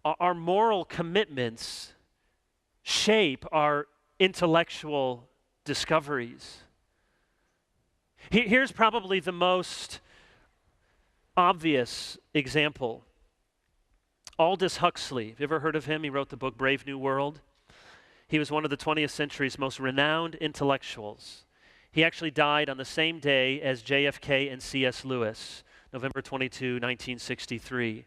our moral commitments shape our intellectual discoveries. Here's probably the most obvious example. Aldous Huxley, have you ever heard of him? He wrote the book Brave New World. He was one of the 20th century's most renowned intellectuals. He actually died on the same day as JFK and C.S. Lewis, November 22, 1963.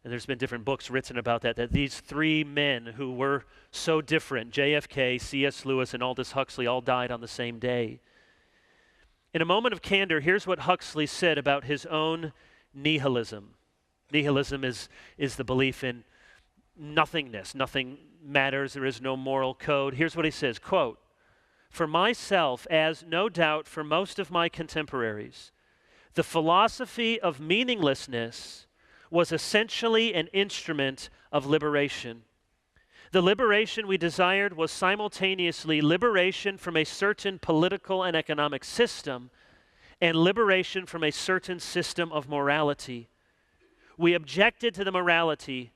And there's been different books written about that these three men who were so different, JFK, C.S. Lewis, and Aldous Huxley, all died on the same day. In a moment of candor, here's what Huxley said about his own nihilism. Nihilism is the belief in nothingness. Nothing matters. There is no moral code. Here's what he says, quote, "For myself, as no doubt for most of my contemporaries, the philosophy of meaninglessness was essentially an instrument of liberation. The liberation we desired was simultaneously liberation from a certain political and economic system and liberation from a certain system of morality. We objected to the morality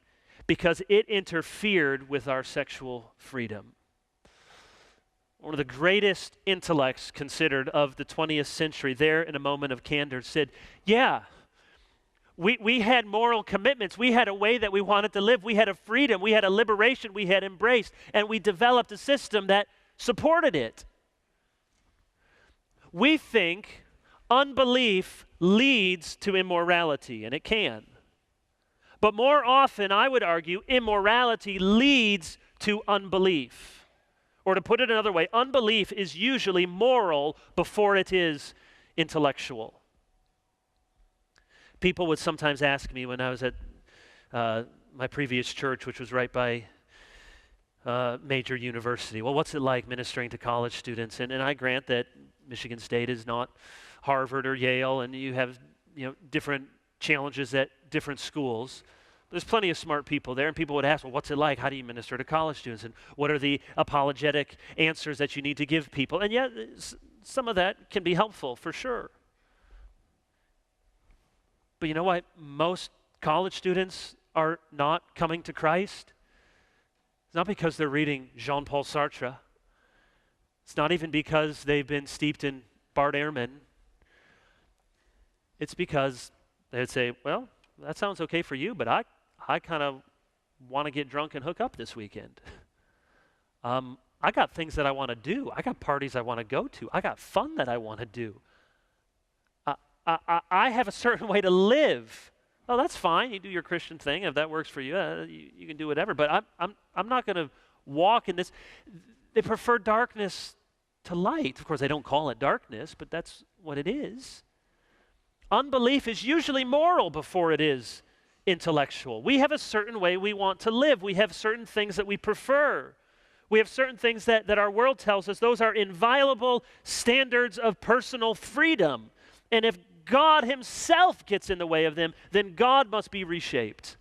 because it interfered with our sexual freedom." One of the greatest intellects considered of the 20th century, there in a moment of candor, said, yeah, we had moral commitments. We had a way that we wanted to live. We had a freedom. We had a liberation we had embraced, and we developed a system that supported it. We think unbelief leads to immorality, and it can. But more often, I would argue, immorality leads to unbelief. Or to put it another way, unbelief is usually moral before it is intellectual. People would sometimes ask me when I was at my previous church, which was right by major university, well, what's it like ministering to college students? And I grant that Michigan State is not Harvard or Yale, and you have different challenges at different schools. There's plenty of smart people there, and people would ask, well, what's it like? How do you minister to college students? And what are the apologetic answers that you need to give people? And yet, some of that can be helpful, for sure. But you know what? Most college students are not coming to Christ. It's not because they're reading Jean-Paul Sartre. It's not even because they've been steeped in Bart Ehrman. It's because they'd say, well, that sounds okay for you, but I kind of want to get drunk and hook up this weekend. I got things that I want to do. I got parties I want to go to. I got fun that I want to do. I have a certain way to live. Oh, that's fine. You do your Christian thing. If that works for you, you can do whatever. But I'm not going to walk in this. They prefer darkness to light. Of course, they don't call it darkness, but that's what it is. Unbelief is usually moral before it is intellectual. We have a certain way we want to live. We have certain things that we prefer. We have certain things that our world tells us those are inviolable standards of personal freedom. And if God himself gets in the way of them, then God must be reshaped.